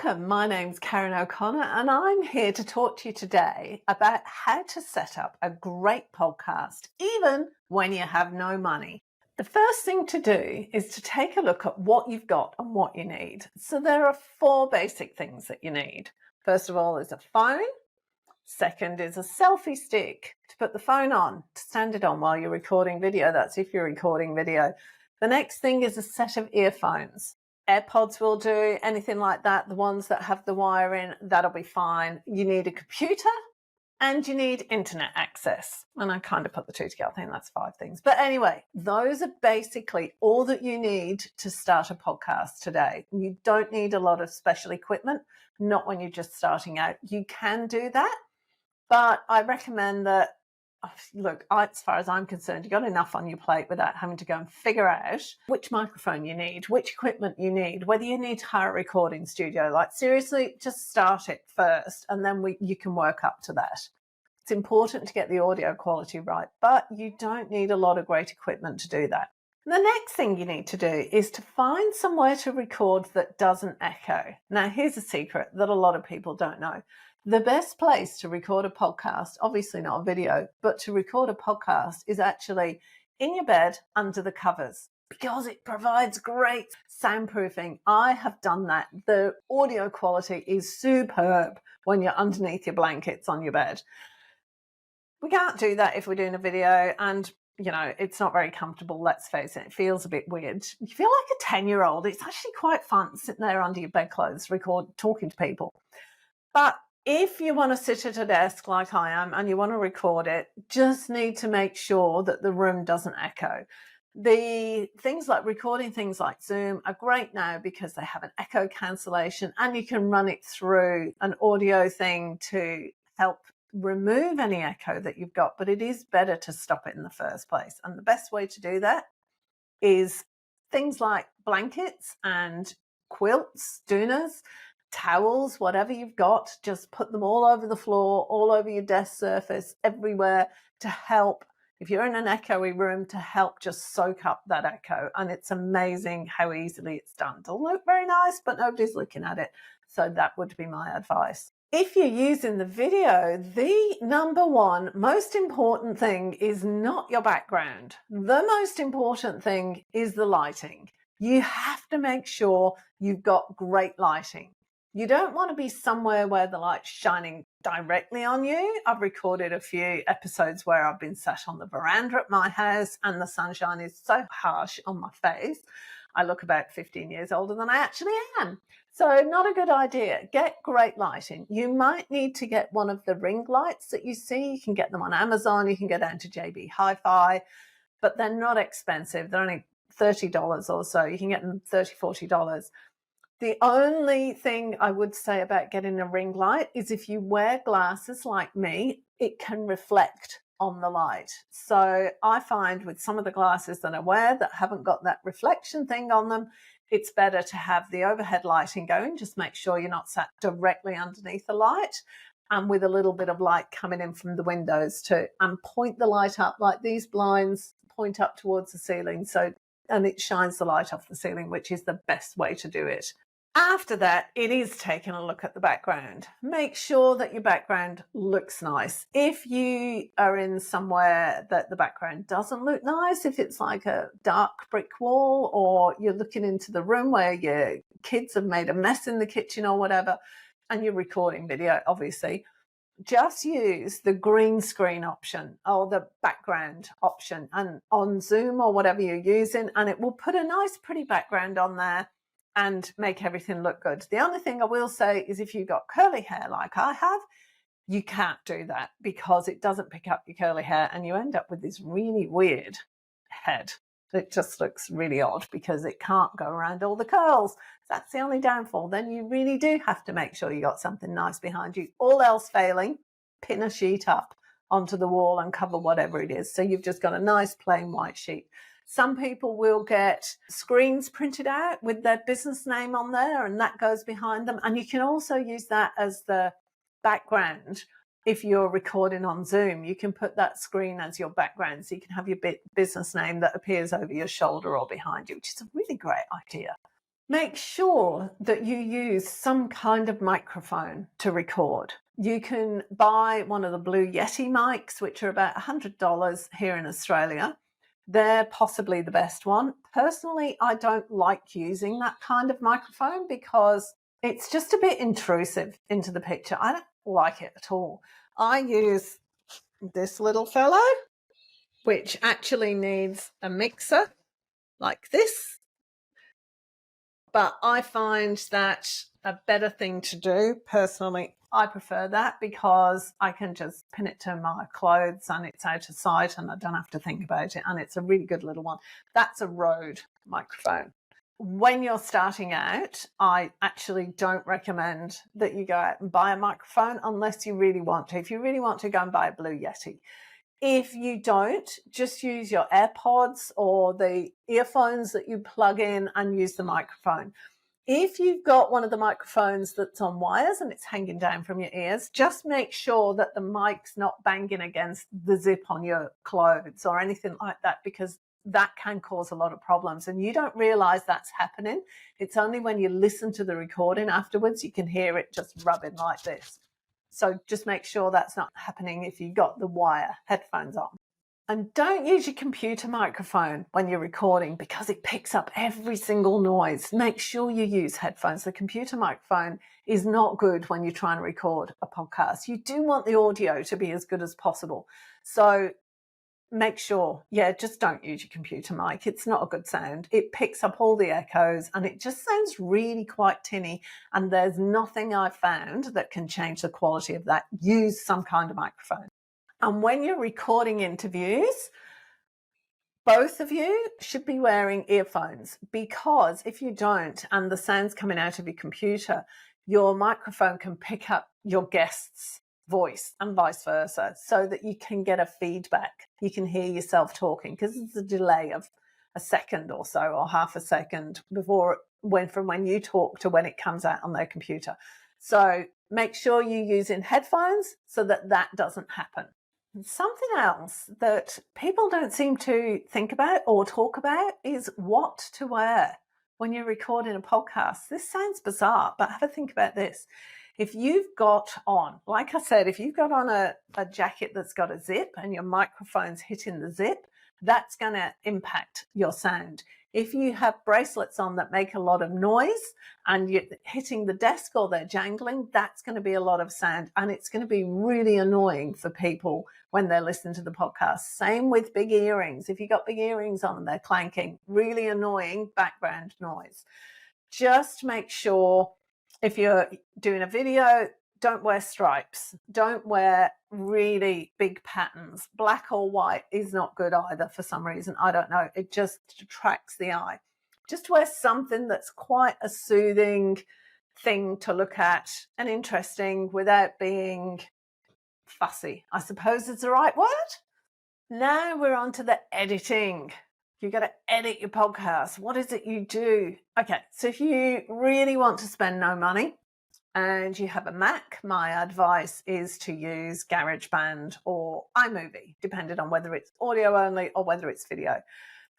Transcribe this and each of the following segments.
Welcome, my name's Karen O'Connor and I'm here to talk to you today about how to set up a great podcast even when you have no money. The first thing to do is to take a look at what you've got and what you need. So there are 4 basic things that you need. First of all is a phone. Second is a selfie stick to put the phone on, to stand it on while you're recording video. That's if you're recording video. The next thing is a set of earphones. AirPods will do, anything like that. The ones that have the wire in, that'll be fine. You need a computer and you need internet access. And I kind of put the 2 together. I think that's 5 things. But anyway, those are basically all that you need to start a podcast today. You don't need a lot of special equipment, not when you're just starting out. You can do that, but I recommend that, look, as far as I'm concerned, you've got enough on your plate without having to go and figure out which microphone you need, which equipment you need, whether you need to hire a recording studio. Like, seriously, just start it first and then you can work up to that. It's important to get the audio quality right, but you don't need a lot of great equipment to do that. The next thing you need to do is to find somewhere to record that doesn't echo. Now, here's a secret that a lot of people don't know. The best place to record a podcast, obviously not a video, but to record a podcast is actually in your bed under the covers because it provides great soundproofing. I have done that. The audio quality is superb when you're underneath your blankets on your bed. We can't do that if we're doing a video, and you know, it's not very comfortable, let's face it. It feels a bit weird. You feel like a 10-year-old. It's actually quite fun sitting there under your bedclothes, talking to people. But if you want to sit at a desk like I am and you want to record it, just need to make sure that the room doesn't echo. The things like recording things like Zoom are great now because they have an echo cancellation and you can run it through an audio thing to help remove any echo that you've got, but it is better to stop it in the first place. And the best way to do that is things like blankets and quilts, doonas, towels, whatever you've got, just put them all over the floor, all over your desk surface, everywhere, to help, if you're in an echoey room, to help just soak up that echo. And it's amazing how easily it's done. It'll look very nice, but nobody's looking at it. So that would be my advice. If you're using the video, the number 1 most important thing is not your background. The most important thing is the lighting. You have to make sure you've got great lighting. You don't want to be somewhere where the light's shining directly on you. I've recorded a few episodes where I've been sat on the veranda at my house and the sunshine is so harsh on my face. I look about 15 years older than I actually am. So not a good idea. Get great lighting. You might need to get one of the ring lights that you see. You can get them on Amazon. You can go down to JB Hi-Fi, but they're not expensive. They're only $30 or so. You can get them $30, $40. The only thing I would say about getting a ring light is if you wear glasses like me, it can reflect on the light. So I find with some of the glasses that I wear that haven't got that reflection thing on them, it's better to have the overhead lighting going. Just make sure you're not sat directly underneath the light and with a little bit of light coming in from the windows too. And point the light up, like these blinds point up towards the ceiling. And it shines the light off the ceiling, which is the best way to do it. After that, it is taking a look at the background. Make sure that your background looks nice. If you are in somewhere that the background doesn't look nice, if it's like a dark brick wall or you're looking into the room where your kids have made a mess in the kitchen or whatever, and you're recording video, obviously, just use the green screen option or the background option and on Zoom or whatever you're using, and it will put a nice pretty background on there and make everything look good. The only thing I will say is if you've got curly hair like I have, you can't do that because it doesn't pick up your curly hair and you end up with this really weird head. It just looks really odd because it can't go around all the curls. That's the only downfall. Then you really do have to make sure you got something nice behind you. All else failing, pin a sheet up onto the wall and cover whatever it is. So you've just got a nice plain white sheet. Some people will get screens printed out with their business name on there and that goes behind them. And you can also use that as the background. If you're recording on Zoom, you can put that screen as your background. So you can have your business name that appears over your shoulder or behind you, which is a really great idea. Make sure that you use some kind of microphone to record. You can buy one of the Blue Yeti mics, which are about $100 here in Australia. They're possibly the best one. Personally, I don't like using that kind of microphone because it's just a bit intrusive into the picture. I don't like it at all. I use this little fellow, which actually needs a mixer like this. But I find that a better thing to do. Personally, I prefer that because I can just pin it to my clothes and it's out of sight and I don't have to think about it. And it's a really good little one. That's a Rode microphone. When you're starting out, I actually don't recommend that you go out and buy a microphone unless you really want to. If you really want to, go and buy a Blue Yeti. If you don't, just use your AirPods or the earphones that you plug in and use the microphone. If you've got one of the microphones that's on wires and it's hanging down from your ears, just make sure that the mic's not banging against the zip on your clothes or anything like that, because that can cause a lot of problems and you don't realize that's happening. It's only when you listen to the recording afterwards you can hear it just rubbing like this. So just make sure that's not happening if you've got the wire headphones on. And don't use your computer microphone when you're recording because it picks up every single noise. Make sure you use headphones. The computer microphone is not good when you're trying to record a podcast. You do want the audio to be as good as possible. So make sure, just don't use your computer mic. It's not a good sound. It picks up all the echoes and it just sounds really quite tinny. And there's nothing I've found that can change the quality of that. Use some kind of microphone. And when you're recording interviews, both of you should be wearing earphones, because if you don't and the sound's coming out of your computer, your microphone can pick up your guest's voice and vice versa, so that you can get a feedback. You can hear yourself talking because there's a delay of a second or so, or half a second from when you talk to when it comes out on their computer. So make sure you're using headphones so that that doesn't happen. Something else that people don't seem to think about or talk about is what to wear when you're recording a podcast. This sounds bizarre, but have a think about this. If you've got on, like I said, if you've got on a jacket that's got a zip and your microphone's hitting the zip, that's going to impact your sound. If you have bracelets on that make a lot of noise and you're hitting the desk or they're jangling, that's going to be a lot of sound and it's going to be really annoying for people when they're listening to the podcast. Same with big earrings. If you've got big earrings on and they're clanking, really annoying background noise. Just make sure if you're doing a video, don't wear stripes. Don't wear really big patterns. Black or white is not good either for some reason. I don't know. It just detracts the eye. Just wear something that's quite a soothing thing to look at and interesting without being fussy, I suppose is the right word. Now we're on to the editing. You've got to edit your podcast. What is it you do? Okay, so if you really want to spend no money and you have a Mac, my advice is to use GarageBand or iMovie, depending on whether it's audio only or whether it's video.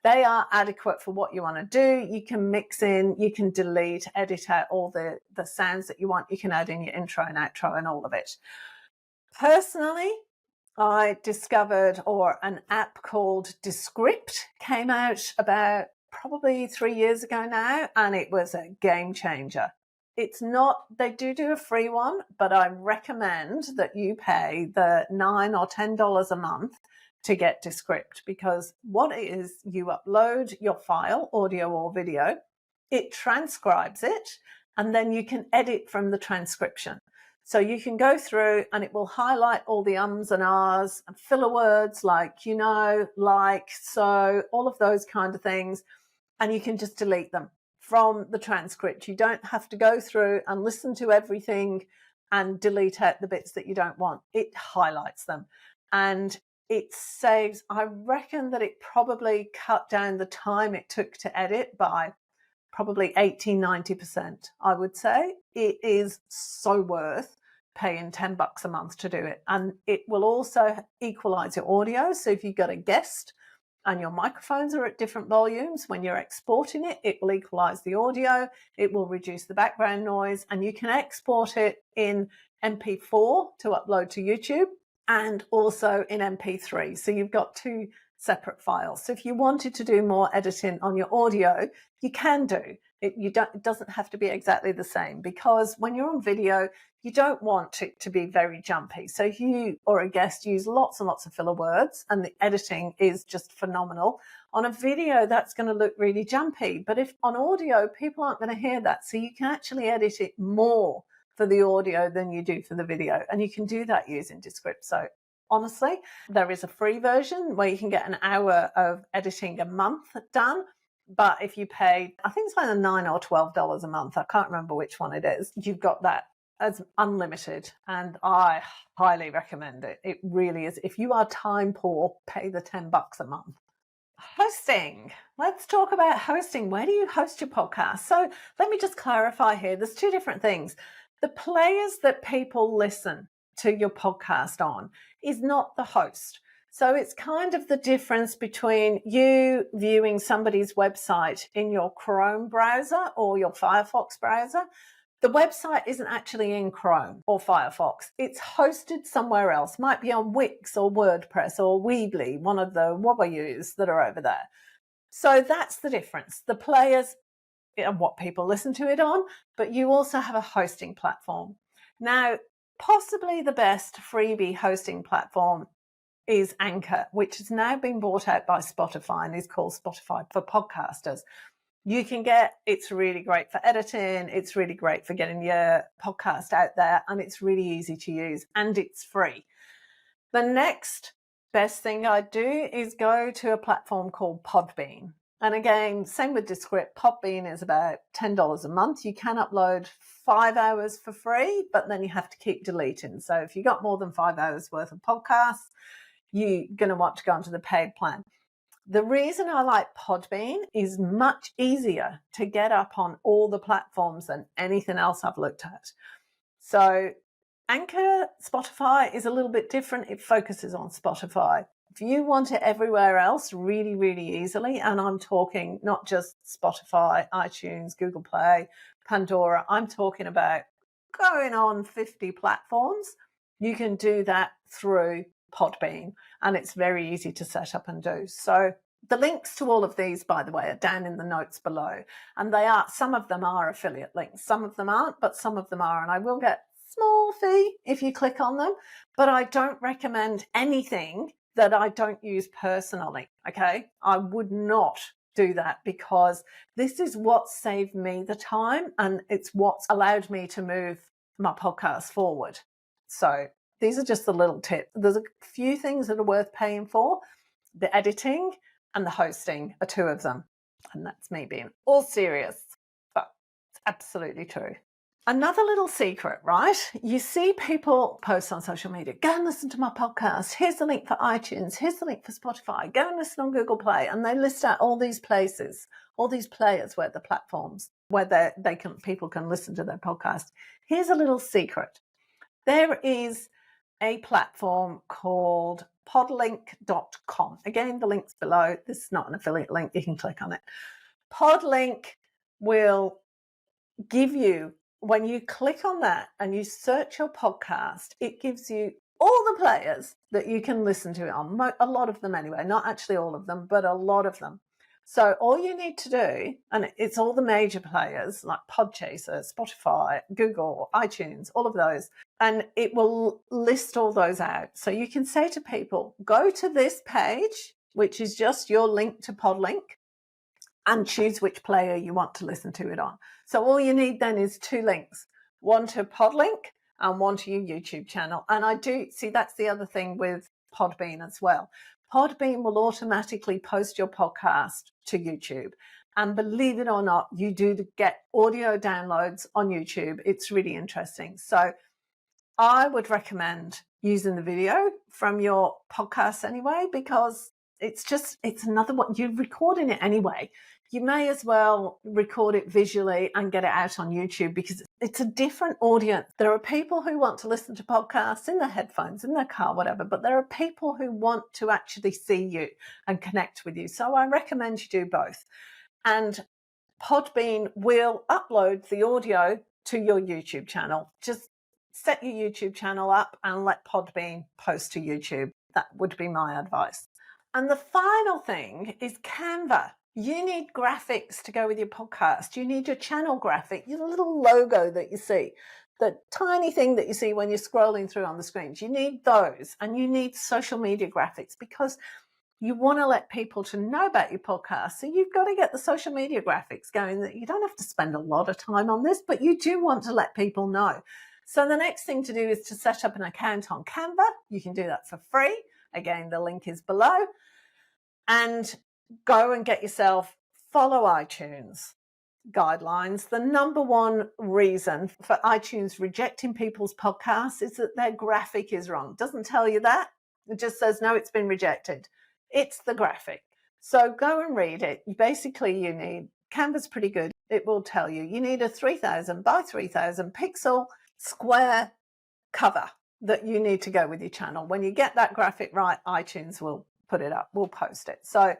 They are adequate for what you want to do. You can mix in, you can delete, edit out all the sounds that you want. You can add in your intro and outro and all of it. Personally, I discovered an app called Descript came out about probably 3 years ago now, and it was a game changer. It's not, they do a free one, but I recommend that you pay the $9 or $10 a month to get Descript, because what it is, you upload your file, audio or video, it transcribes it, and then you can edit from the transcription. So you can go through and it will highlight all the ums and ahs and filler words like, like, so, all of those kind of things. And you can just delete them from the transcript. You don't have to go through and listen to everything and delete out the bits that you don't want. It highlights them and it saves, I reckon that it probably cut down the time it took to edit by probably 80-90%, I would say. It is so worth paying $10 a month to do it. And it will also equalize your audio. So if you've got a guest and your microphones are at different volumes, when you're exporting it, it will equalize the audio, it will reduce the background noise, and you can export it in MP4 to upload to YouTube and also in MP3. So you've got two separate files. So if you wanted to do more editing on your audio, you can do. It doesn't have to be exactly the same, because when you're on video, you don't want it to be very jumpy. So if you or a guest use lots and lots of filler words and the editing is just phenomenal, on a video that's going to look really jumpy. But if on audio, people aren't going to hear that. So you can actually edit it more for the audio than you do for the video. And you can do that using Descript. So honestly, there is a free version where you can get an hour of editing a month done. But if you pay, I think it's like $9 or $12 a month, I can't remember which one it is, you've got that as unlimited. And I highly recommend it. It really is. If you are time poor, pay the $10 a month. Hosting. Let's talk about hosting. Where do you host your podcast? So let me just clarify here. There's two different things. The players that people listen to your podcast on is not the host. So it's kind of the difference between you viewing somebody's website in your Chrome browser or your Firefox browser. The website isn't actually in Chrome or Firefox. It's hosted somewhere else. Might be on Wix or WordPress or Weebly, one of the wobbayous that are over there. So that's the difference. The players and what people listen to it on, but you also have a hosting platform. Now, possibly the best freebie hosting platform is Anchor, which has now been bought out by Spotify and is called Spotify for Podcasters. You can get, it's really great for editing, it's really great for getting your podcast out there, and it's really easy to use, and it's free. The next best thing I do is go to a platform called Podbean. And again, same with Descript, Podbean is about $10 a month. You can upload 5 hours for free, but then you have to keep deleting. So if you got more than 5 hours worth of podcasts, you're going to want to go onto the paid plan. The reason I like Podbean is much easier to get up on all the platforms than anything else I've looked at. So Anchor, Spotify is a little bit different. It focuses on Spotify. If you want it everywhere else really, really easily, and I'm talking not just Spotify, iTunes, Google Play, Pandora, I'm talking about going on 50 platforms, you can do that through Podbean, and it's very easy to set up and do. So the links to all of these, by the way, are down in the notes below, and they are, some of them are affiliate links, some of them aren't, but some of them are, and I will get a small fee if you click on them, but I don't recommend anything that I don't use personally. Okay, I would not do that, because this is what saved me the time, and it's what's allowed me to move my podcast forward. So these are just the little tips. There's a few things that are worth paying for. The editing and the hosting are two of them. And that's me being all serious, but it's absolutely true. Another little secret, right? You see people post on social media, go and listen to my podcast. Here's the link for iTunes. Here's the link for Spotify. Go and listen on Google Play. And they list out all these places, all these players where the platforms, where people can listen to their podcast. Here's a little secret. There is a platform called podlink.com. Again, the link's below. This is not an affiliate link. You can click on it. Podlink will give you, when you click on that and you search your podcast, it gives you all the players that you can listen to it on. A lot of them anyway, not actually all of them, but a lot of them. So all you need to do, and it's all the major players like Podchaser, Spotify, Google, iTunes, all of those, and it will list all those out. So you can say to people, go to this page, which is just your link to Podlink, and choose which player you want to listen to it on. So all you need then is two links, one to Podlink and one to your YouTube channel. And I do see that's the other thing with Podbean as well. Podbean will automatically post your podcast to YouTube. And believe it or not, you do get audio downloads on YouTube. It's really interesting. So I would recommend using the video from your podcast anyway, because it's another one. You're recording it anyway. You may as well record it visually and get it out on YouTube, because it's a different audience. There are people who want to listen to podcasts in their headphones, in their car, whatever, but there are people who want to actually see you and connect with you. So I recommend you do both. And Podbean will upload the audio to your YouTube channel. Just set your YouTube channel up and let Podbean post to YouTube. That would be my advice. And the final thing is Canva. You need graphics to go with your podcast. You need your channel graphic, your little logo that you see, the tiny thing that you see when you're scrolling through on the screens. You need those, and you need social media graphics, because you want to let people to know about your podcast. So you've got to get the social media graphics going. That you don't have to spend a lot of time on this, but you do want to let people know. So the next thing to do is to set up an account on Canva. You can do that for free. Again, the link is below. And go and get yourself, follow iTunes guidelines. The number one reason for iTunes rejecting people's podcasts is that their graphic is wrong. It doesn't tell you that. It just says, no, it's been rejected. It's the graphic. So go and read it. Basically, you need, Canva's pretty good. It will tell you, you need a 3000 by 3000 pixel square cover that you need to go with your channel. When you get that graphic right, iTunes will put it up, we'll post it. So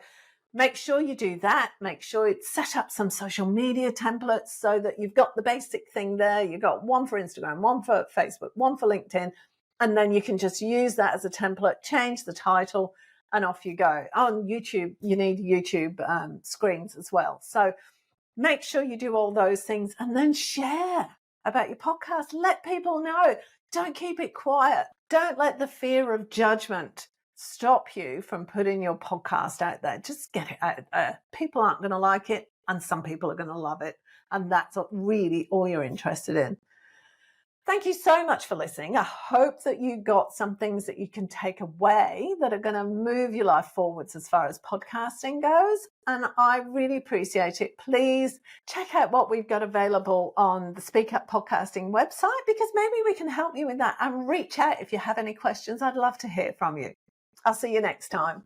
make sure you do that. Make sure you set up some social media templates so that you've got the basic thing there. You've got one for Instagram, one for Facebook, one for LinkedIn, and then you can just use that as a template, change the title, and off you go. On YouTube, you need YouTube screens as well. So make sure you do all those things, and then share about your podcast. Let people know. Don't keep it quiet. Don't let the fear of judgment stop you from putting your podcast out there. Just get it out there. People aren't going to like it, and some people are going to love it. And that's really all you're interested in. Thank you so much for listening. I hope that you got some things that you can take away that are going to move your life forwards as far as podcasting goes. And I really appreciate it. Please check out what we've got available on the Speak Up Podcasting website, because maybe we can help you with that. And reach out if you have any questions. I'd love to hear from you. I'll see you next time.